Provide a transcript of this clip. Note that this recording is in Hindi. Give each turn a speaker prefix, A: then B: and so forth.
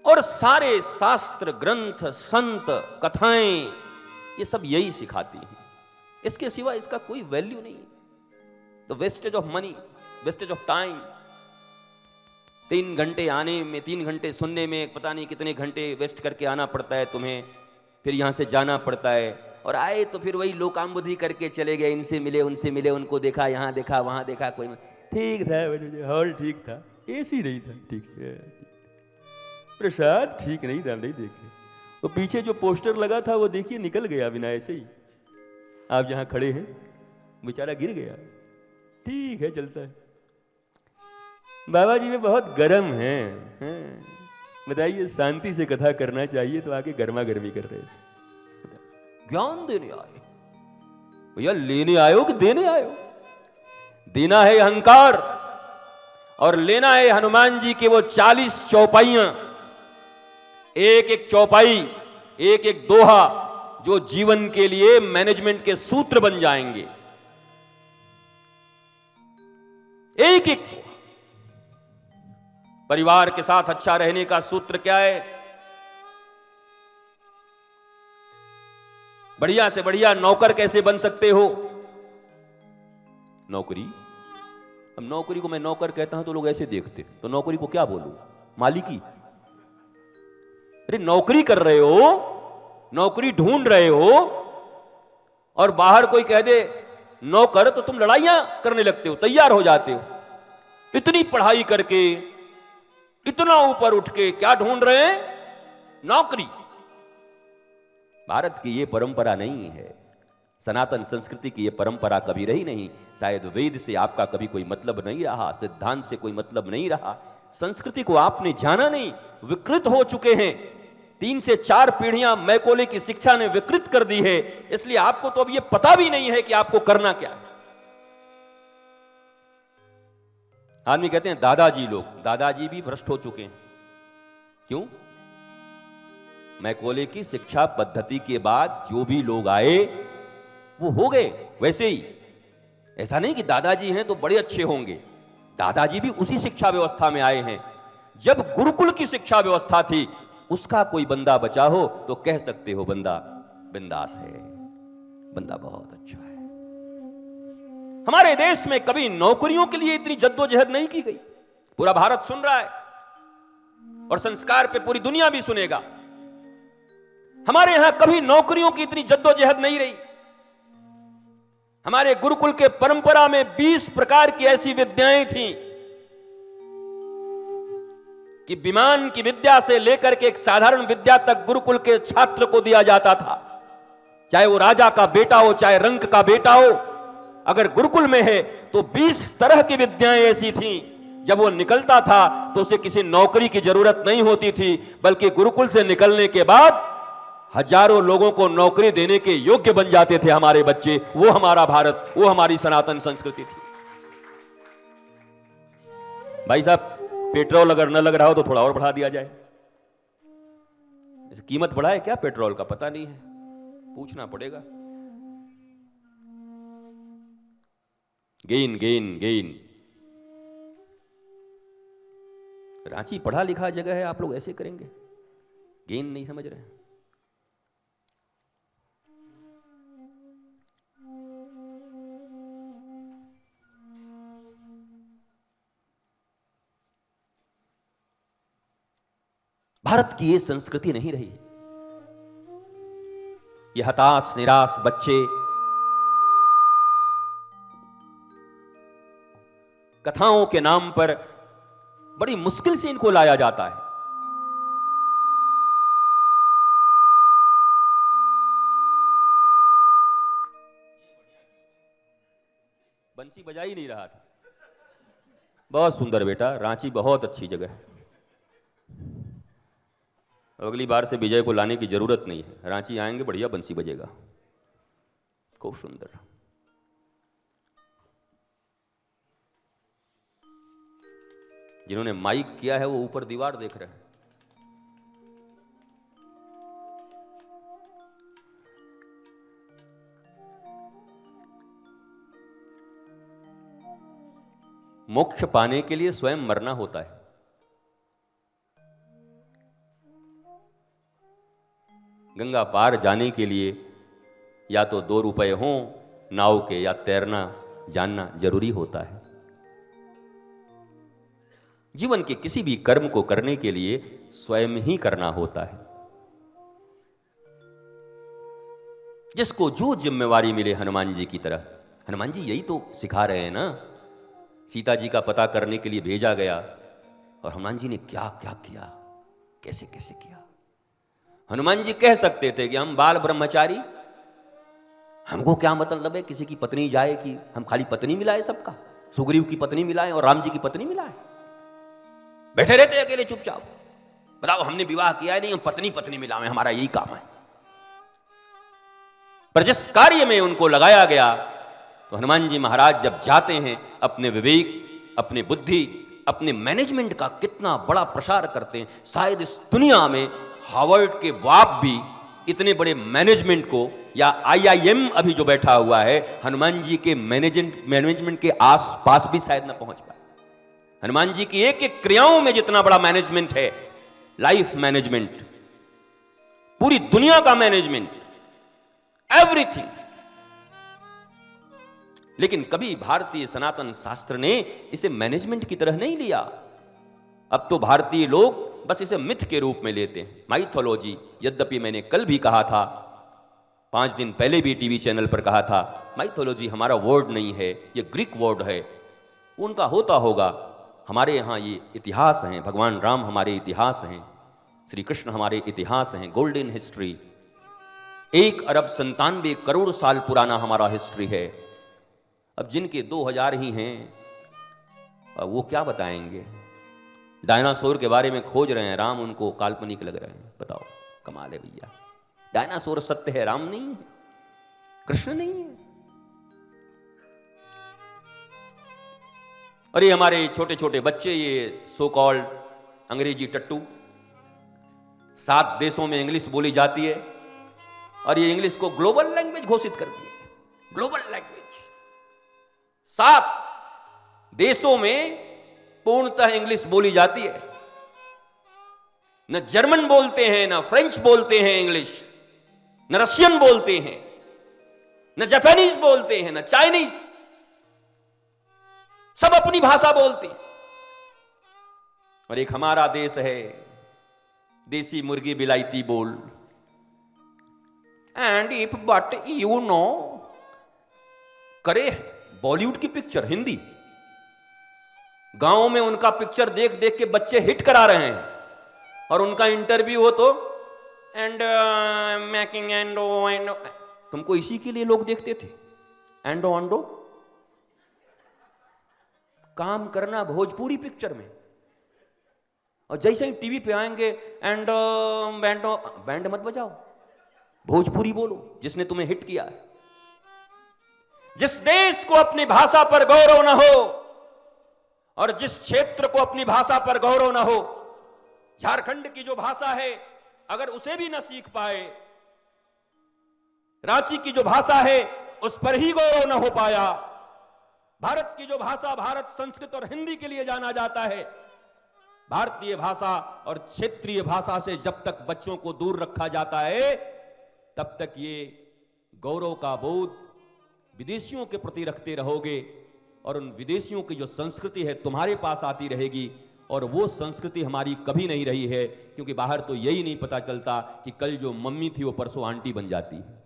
A: और सारे शास्त्र ग्रंथ संत कथाएं ये सब यही सिखाती हैं। इसके सिवा इसका कोई वैल्यू नहीं। तो wastage of money, wastage of time, 3 घंटे आने में, 3 घंटे सुनने में, पता नहीं कितने घंटे वेस्ट करके आना पड़ता है तुम्हें, फिर यहां से जाना पड़ता है, और आए तो फिर वही लोकांबुधि करके चले गए, इनसे मिले उनसे मिले, उनको देखा, यहां देखा वहां देखा, कोई ठीक था, हॉल ठीक था, एसी नहीं था ठीक है, प्रसाद ठीक नहीं था, नहीं देखे, वो पीछे जो पोस्टर लगा था वो देखिए निकल गया बिना ऐसे ही, आप जहां खड़े हैं बेचारा गिर गया, ठीक है चलता है। बाबा जी में बहुत गर्म हैं, बताइए शांति से कथा करना चाहिए तो आके गर्मा गर्मी कर रहे थे। ज्ञान देने आए भैया, लेने आयो कि देने आयो? देना है अहंकार और लेना है हनुमान जी के वो 40 चौपाइयां, एक एक चौपाई, एक एक दोहा जो जीवन के लिए मैनेजमेंट के सूत्र बन जाएंगे। एक एक दोहा। परिवार के साथ अच्छा रहने का सूत्र क्या है? बढ़िया से बढ़िया नौकर कैसे बन सकते हो? नौकरी, अब नौकरी को मैं नौकर कहता हूं तो लोग ऐसे देखते, तो नौकरी को क्या बोलूं? मालिकी? अरे नौकरी कर रहे हो, नौकरी ढूंढ रहे हो, और बाहर कोई कह दे नौकर तो तुम लड़ाइयां करने लगते हो, तैयार हो जाते हो। इतनी पढ़ाई करके, इतना ऊपर उठ के क्या ढूंढ रहे हैं? नौकरी। भारत की यह परंपरा नहीं है, सनातन संस्कृति की यह परंपरा कभी रही नहीं। शायद वेद से आपका कभी कोई मतलब नहीं रहा, सिद्धांत से कोई मतलब नहीं रहा, संस्कृति को आपने जाना नहीं, विकृत हो चुके हैं। 3 से 4 पीढ़ियां मैकोले की शिक्षा ने विकृत कर दी है, इसलिए आपको तो अब यह पता भी नहीं है कि आपको करना क्या है। आदमी कहते हैं दादाजी, लोग दादाजी भी भ्रष्ट हो चुके हैं। क्यों? मैकोले की शिक्षा पद्धति के बाद जो भी लोग आए वो हो गए वैसे ही। ऐसा नहीं कि दादाजी हैं तो बड़े अच्छे होंगे, दादाजी भी उसी शिक्षा व्यवस्था में आए हैं। जब गुरुकुल की शिक्षा व्यवस्था थी, उसका कोई बंदा बचा हो तो कह सकते हो बंदा बिंदास है, बंदा बहुत अच्छा है। हमारे देश में कभी नौकरियों के लिए इतनी जद्दोजहद नहीं की गई। पूरा भारत सुन रहा है और संस्कार पे पूरी दुनिया भी सुनेगा। हमारे यहां कभी नौकरियों की इतनी जद्दोजहद नहीं रही। हमारे गुरुकुल के परंपरा में 20 प्रकार की ऐसी विद्याएं थीं कि विमान की विद्या से लेकर के एक साधारण विद्या तक गुरुकुल के छात्र को दिया जाता था, चाहे वो राजा का बेटा हो, चाहे रंक का बेटा हो। अगर गुरुकुल में है तो 20 तरह की विद्याएं ऐसी थीं, जब वो निकलता था तो उसे किसी नौकरी की जरूरत नहीं होती थी, बल्कि गुरुकुल से निकलने के बाद हजारों लोगों को नौकरी देने के योग्य बन जाते थे हमारे बच्चे। वो हमारा भारत, वो हमारी सनातन संस्कृति थी। भाई साहब, पेट्रोल अगर न लग रहा हो तो थोड़ा और बढ़ा दिया जाए। कीमत बढ़ा है क्या पेट्रोल का? पता नहीं है, पूछना पड़ेगा। Gain gain gain. रांची पढ़ा लिखा जगह है, आप लोग ऐसे करेंगे? गेन नहीं समझ रहे? भारत की ये संस्कृति नहीं रही। ये हताश निराश बच्चे कथाओं के नाम पर बड़ी मुश्किल से इनको लाया जाता है। बंसी बजा ही नहीं रहा था। बहुत सुंदर बेटा, रांची बहुत अच्छी जगह है। अगली बार से विजय को लाने की जरूरत नहीं है, रांची आएंगे बढ़िया बंसी बजेगा, खूब सुंदर। जिन्होंने माइक किया है वो ऊपर दीवार देख रहे हैं। मोक्ष पाने के लिए स्वयं मरना होता है। गंगा पार जाने के लिए या तो 2 रुपए हों नाव के, या तैरना जानना जरूरी होता है। जीवन के किसी भी कर्म को करने के लिए स्वयं ही करना होता है। जिसको जो जिम्मेवारी मिले, हनुमान जी की तरह। हनुमान जी यही तो सिखा रहे हैं ना। सीता जी का पता करने के लिए भेजा गया, और हनुमान जी ने क्या क्या किया, कैसे कैसे किया। हनुमान जी कह सकते थे कि हम बाल ब्रह्मचारी, हमको क्या मतलब है किसी की पत्नी जाए कि हम खाली पत्नी मिलाए सबका, सुग्रीव की पत्नी मिलाए और राम जी की पत्नी मिलाए, बैठे रहते अकेले चुपचाप। बताओ, हमने विवाह किया है नहीं, हम पत्नी पत्नी मिलावे, हमारा यही काम है। पर जिस कार्य में उनको लगाया गया, तो हनुमान जी महाराज जब जाते हैं, अपने विवेक, अपने बुद्धि, अपने मैनेजमेंट का कितना बड़ा प्रसार करते हैं। शायद इस दुनिया में हार्वर्ड के बाप भी इतने बड़े मैनेजमेंट को, या IIM अभी जो बैठा हुआ है, हनुमान जी के मैनेजमेंट के आसपास भी शायद ना पहुंच पाए। हनुमान जी की एक एक क्रियाओं में जितना बड़ा मैनेजमेंट है, लाइफ मैनेजमेंट, पूरी दुनिया का मैनेजमेंट, एवरीथिंग। लेकिन कभी भारतीय सनातन शास्त्र ने इसे मैनेजमेंट की तरह नहीं लिया। अब तो भारतीय लोग बस इसे मिथ के रूप में लेते हैं, माइथोलॉजी। यद्यपि मैंने कल भी कहा था, 5 दिन पहले भी टीवी चैनल पर कहा था, माइथोलॉजी हमारा वर्ड नहीं है, ये ग्रीक वर्ड है। उनका होता होगा, हमारे यहाँ ये इतिहास हैं। भगवान राम हमारे इतिहास हैं, श्री कृष्ण हमारे इतिहास हैं, गोल्डन हिस्ट्री। 1 अरब 97 करोड़ साल पुराना हमारा हिस्ट्री है। अब जिनके 2000 ही हैं, अब वो क्या बताएंगे। डायनासोर के बारे में खोज रहे हैं, राम उनको काल्पनिक लग रहे हैं। बताओ, कमाल है भैया। डायनासोर सत्य है, राम नहीं है, कृष्ण नहीं है। और ये हमारे छोटे छोटे बच्चे, ये सो कॉल्ड अंग्रेजी टट्टू, 7 देशों में इंग्लिश बोली जाती है, और ये इंग्लिश को ग्लोबल लैंग्वेज घोषित कर दी है। ग्लोबल लैंग्वेज 7 देशों में पूर्णतः इंग्लिश बोली जाती है। न जर्मन बोलते हैं, न फ्रेंच बोलते हैं इंग्लिश, न रशियन बोलते हैं, न जापानीज बोलते हैं, न चाइनीज। सब अपनी भाषा बोलते हैं। और एक हमारा देश है, देसी मुर्गी बिलायती बोल। And if but you know, करे बॉलीवुड की पिक्चर हिंदी, गांव में उनका पिक्चर देख देख के बच्चे हिट करा रहे हैं, और उनका इंटरव्यू हो तो एंड मेकिंग एंडो एंडो। तुमको इसी के लिए लोग देखते थे, एंडो एंडो काम करना भोजपुरी पिक्चर में। और जैसे ही टीवी पे आएंगे, एंड बैंडो, बैंड मत बजाओ, भोजपुरी बोलो जिसने तुम्हें हिट किया है। जिस देश को अपनी भाषा पर गौरव न हो, और जिस क्षेत्र को अपनी भाषा पर गौरव न हो, झारखंड की जो भाषा है अगर उसे भी न सीख पाए, रांची की जो भाषा है उस पर ही गौरव न हो पाया, भारत की जो भाषा, भारत संस्कृत और हिंदी के लिए जाना जाता है, भारतीय भाषा और क्षेत्रीय भाषा से जब तक बच्चों को दूर रखा जाता है, तब तक ये गौरव का बोध विदेशियों के प्रति रखते रहोगे, और उन विदेशियों की जो संस्कृति है तुम्हारे पास आती रहेगी। और वो संस्कृति हमारी कभी नहीं रही है, क्योंकि बाहर तो यही नहीं पता चलता कि कल जो मम्मी थी वो परसों आंटी बन जाती है।